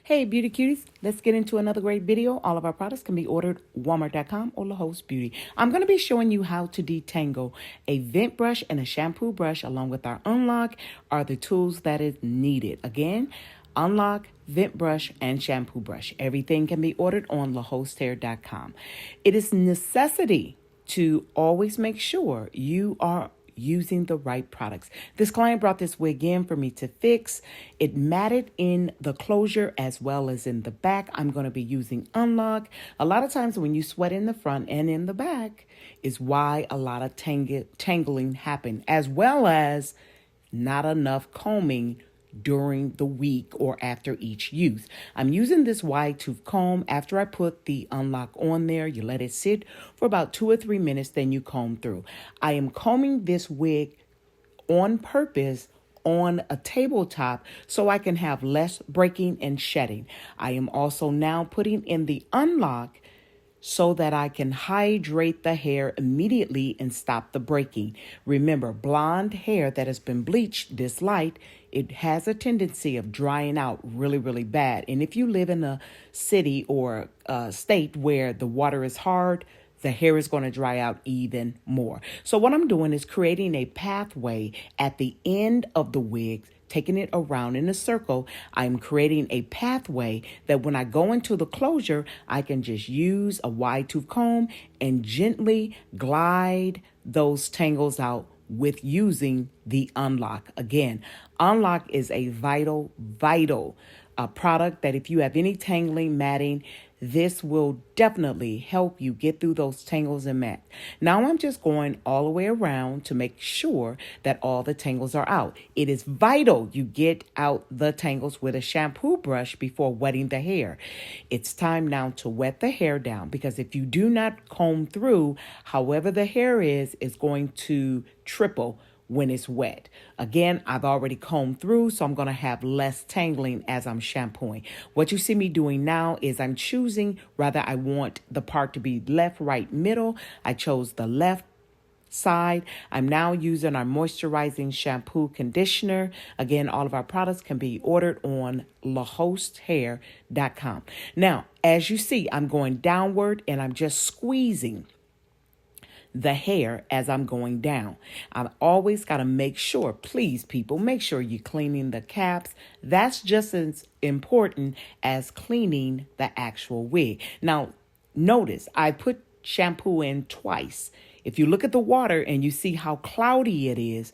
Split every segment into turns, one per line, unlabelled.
Hey, Beauty Cuties, let's get into another great video. All of our products can be ordered Walmart.com or La Host Beauty. I'm going to be showing you how to detangle a vent brush and a shampoo brush along with our unlock are the tools that is needed. Again, unlock, vent brush, and shampoo brush. Everything can be ordered on lahosthair.com. It is necessity to always make sure you are using the right products. This client brought this wig in for me to fix. It matted in the closure as well as in the back. I'm going to be using unlock. A lot of times when you sweat in the front and in the back is why a lot of tangling happen, as well as not enough combing during the week or after each use. I'm using this wide tooth comb. After I put the unlock on there, you let it sit for about 2 or 3 minutes, then you comb through. I am combing this wig on purpose on a tabletop so I can have less breaking and shedding. I am also now putting in the unlock so that I can hydrate the hair immediately and stop the breaking. Remember, blonde hair that has been bleached this light, it has a tendency of drying out really, really bad. And if you live in a city or a state where the water is hard, the hair is going to dry out even more. So what I'm doing is creating a pathway at the end of the wig, taking it around in a circle. I'm creating a pathway that when I go into the closure, I can just use a wide tooth comb and gently glide those tangles out with using the unlock. Again, unlock is a vital product that if you have any tangling, matting, this will definitely help you get through those tangles and mat. Now I'm just going all the way around to make sure that all the tangles are out. It is vital you get out the tangles with a shampoo brush before wetting the hair. It's time now to wet the hair down, because if you do not comb through, however the hair is going to triple when it's wet. Again, I've already combed through, so I'm going to have less tangling as I'm shampooing. What you see me doing now is I'm choosing, rather I want the part to be left, right, middle. I chose the left side. I'm now using our moisturizing shampoo conditioner. Again, all of our products can be ordered on lahosthair.com. Now, as you see, I'm going downward and I'm just squeezing the hair as I'm going down. I've always got to make sure, please people, make sure you're cleaning the caps. That's just as important as cleaning the actual wig. Now, notice I put shampoo in twice. If you look at the water and you see how cloudy it is,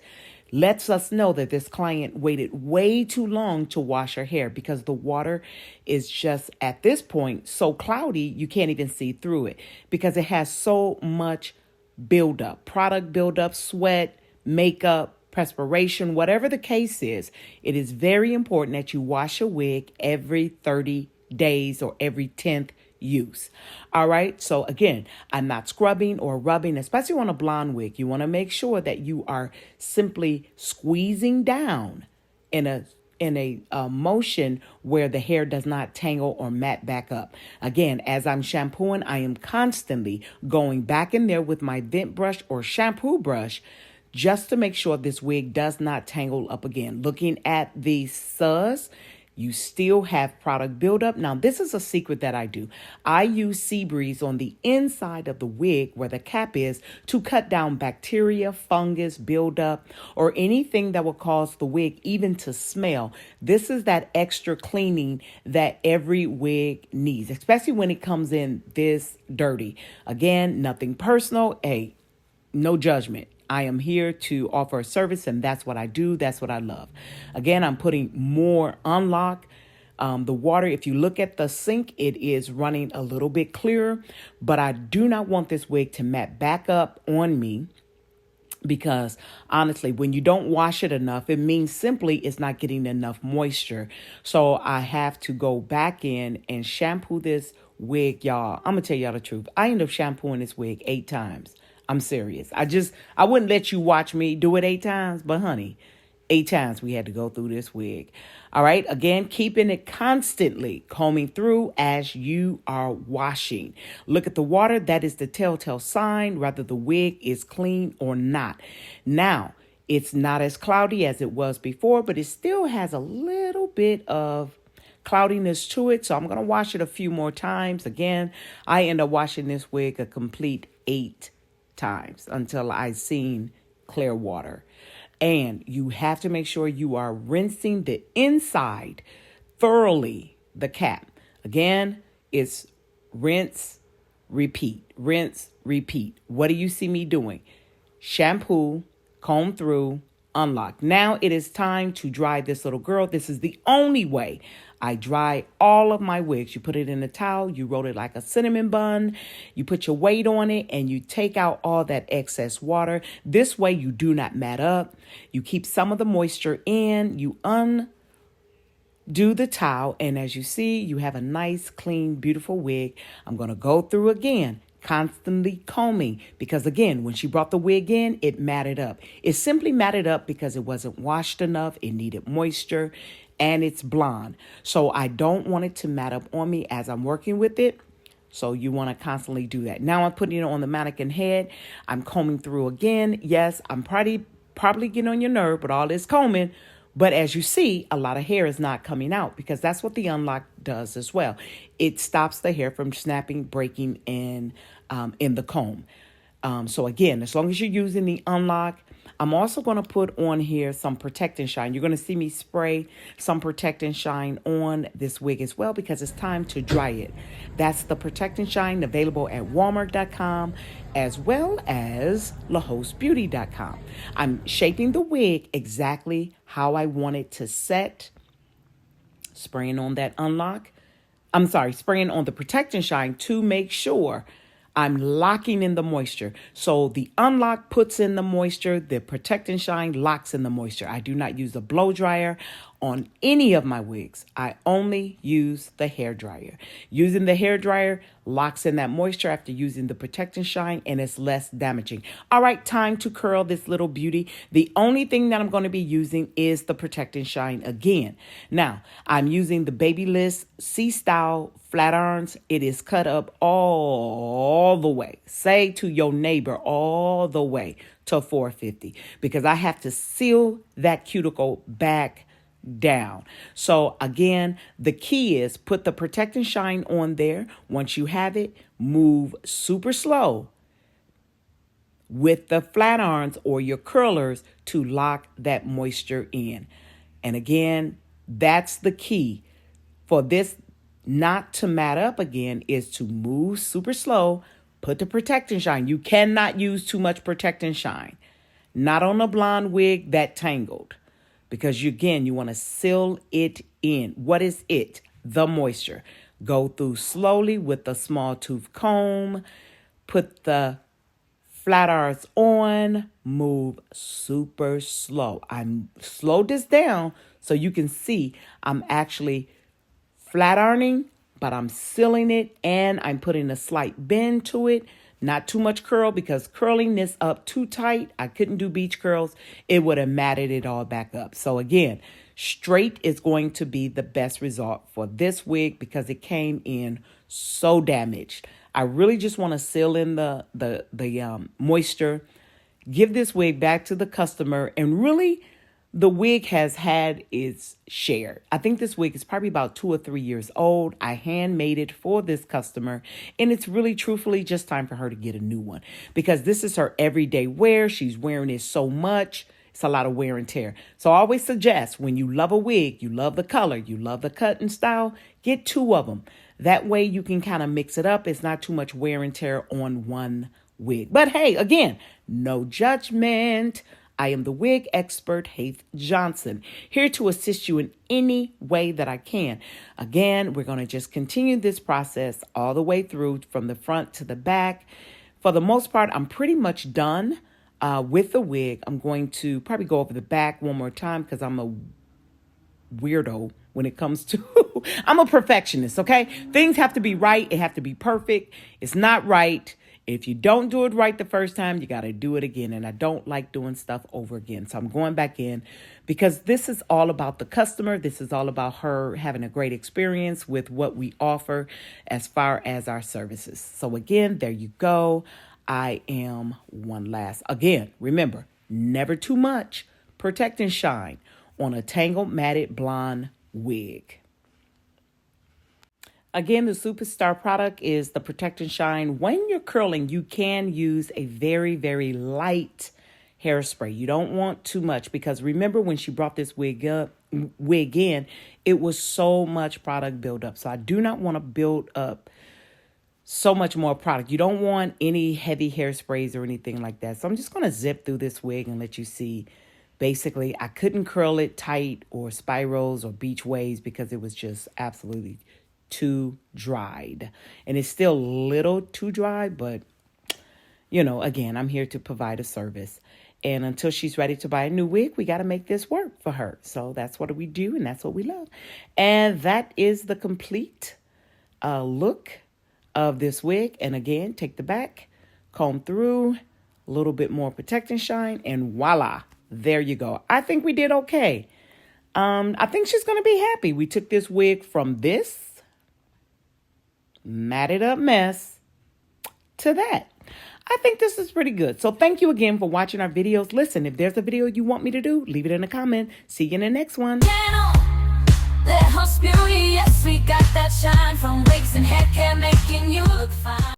lets us know that this client waited way too long to wash her hair, because the water is just at this point so cloudy you can't even see through it, because it has so much buildup, product buildup, sweat, makeup, perspiration, whatever the case is. It is very important that you wash a wig every 30 days or every 10th use. All right. So again, I'm not scrubbing or rubbing, especially on a blonde wig. You want to make sure that you are simply squeezing down in a motion where the hair does not tangle or mat back up. Again, as I'm shampooing, I am constantly going back in there with my vent brush or shampoo brush just to make sure this wig does not tangle up again. Looking at the suds, you still have product buildup. Now, this is a secret that I do. I use sea breeze on the inside of the wig where the cap is to cut down bacteria, fungus, buildup, or anything that will cause the wig even to smell. This is that extra cleaning that every wig needs, especially when it comes in this dirty. Again, nothing personal. Hey, no judgment. I am here to offer a service, and that's what I do. That's what I love. Again, I'm putting more unlock. The water, if you look at the sink, it is running a little bit clearer, but I do not want this wig to mat back up on me, because honestly, when you don't wash it enough, it means simply it's not getting enough moisture. So I have to go back in and shampoo this wig, y'all. I'm gonna tell y'all the truth. I end up shampooing this wig 8 times. I'm serious. I wouldn't let you watch me do it 8 times, but honey, 8 times we had to go through this wig. All right. Again, keeping it constantly combing through as you are washing. Look at the water. That is the telltale sign whether the wig is clean or not. Now, it's not as cloudy as it was before, but it still has a little bit of cloudiness to it. So I'm going to wash it a few more times. Again, I end up washing this wig a complete 8 times until I seen clear water. And you have to make sure you are rinsing the inside thoroughly, the cap. Again, it's rinse, repeat, rinse, repeat. What do you see me doing? Shampoo, comb through, unlock. Now it is time to dry this little girl. This is the only way I dry all of my wigs. You put it in a towel, you roll it like a cinnamon bun, you put your weight on it, and you take out all that excess water. This way you do not mat up. You keep some of the moisture in, you undo the towel, and as you see, you have a nice, clean, beautiful wig. I'm going to go through again, constantly combing, because again, when she brought the wig in, it matted up. It simply matted up because it wasn't washed enough. It needed moisture, and it's blonde. So I don't want it to mat up on me as I'm working with it. So you want to constantly do that. Now I'm putting it on the mannequin head. I'm combing through again. Yes, I'm probably getting on your nerve with all this combing. But as you see, a lot of hair is not coming out because that's what the unlock does as well. It stops the hair from snapping, breaking in the comb. So again, as long as you're using the unlock, I'm also going to put on here some Protect and Shine. You're going to see me spray some Protect and Shine on this wig as well because it's time to dry it. That's the Protect and Shine available at Walmart.com as well as LaHosteBeauty.com. I'm shaping the wig exactly how I want it to set. Spraying on that unlock. Spraying on the Protect and Shine to make sure I'm locking in the moisture. So the unlock puts in the moisture, the Protect and Shine locks in the moisture. I do not use a blow dryer on any of my wigs. I only use the hair dryer. Using the hair dryer locks in that moisture after using the Protect and Shine, and it's less damaging. All right, time to curl this little beauty. The only thing that I'm going to be using is the Protect and Shine again. Now, I'm using the Babyliss C-Style flat irons. It is cut up all the way. Say to your neighbor, all the way to 450 because I have to seal that cuticle back down. So again, the key is put the Protect and Shine on there. Once you have it, move super slow with the flat irons or your curlers to lock that moisture in. And again, that's the key for this not to mat up again is to move super slow, put the Protect and Shine. You cannot use too much Protect and Shine. Not on a blonde wig that tangled. Because you want to seal it in. What is it? The moisture. Go through slowly with a small tooth comb. Put the flat irons on. Move super slow. I'm slowed this down so you can see I'm actually flat ironing, but I'm sealing it and I'm putting a slight bend to it. Not too much curl because curling this up too tight, I couldn't do beach curls. It would have matted it all back up. So again, straight is going to be the best result for this wig because it came in so damaged. I really just want to seal in the moisture, give this wig back to the customer, and really the wig has had its share. I think this wig is probably about 2 or 3 years old. I handmade it for this customer, and it's really truthfully just time for her to get a new one because this is her everyday wear. She's wearing it so much. It's a lot of wear and tear. So I always suggest when you love a wig, you love the color, you love the cut and style, get 2 of them. That way you can kind of mix it up. It's not too much wear and tear on one wig. But hey, again, no judgment. I am the wig expert, Haith Johnson, here to assist you in any way that I can. Again, we're going to just continue this process all the way through from the front to the back. For the most part, I'm pretty much done with the wig. I'm going to probably go over the back one more time because I'm a weirdo when it comes to, I'm a perfectionist, okay? Things have to be right. It have to be perfect. It's not right. If you don't do it right the first time, you got to do it again. And I don't like doing stuff over again. So I'm going back in because this is all about the customer. This is all about her having a great experience with what we offer as far as our services. So again, there you go. I am one last. Again, remember, never too much. Protect and Shine on a tangled matted blonde wig. Again, the superstar product is the Protect and Shine. When you're curling, you can use a very, very light hairspray. You don't want too much because remember when she brought this wig in, it was so much product buildup. So I do not want to build up so much more product. You don't want any heavy hairsprays or anything like that. So I'm just going to zip through this wig and let you see. Basically, I couldn't curl it tight or spirals or beach waves because it was just absolutely too dried. And it's still a little too dry, but you know, again, I'm here to provide a service. And until she's ready to buy a new wig, we got to make this work for her. So that's what we do, and that's what we love. And that is the complete look of this wig. And again, take the back, comb through, a little bit more Protect and Shine, and voila, there you go. I think we did okay. I think she's going to be happy. We took this wig from this matted up mess to that. I think this is pretty good. So thank you again for watching our videos. Listen, if there's a video you want me to do, leave it in a comment. See you in the next one.
Yes, we got that shine from wigs and hair care, making you look fine.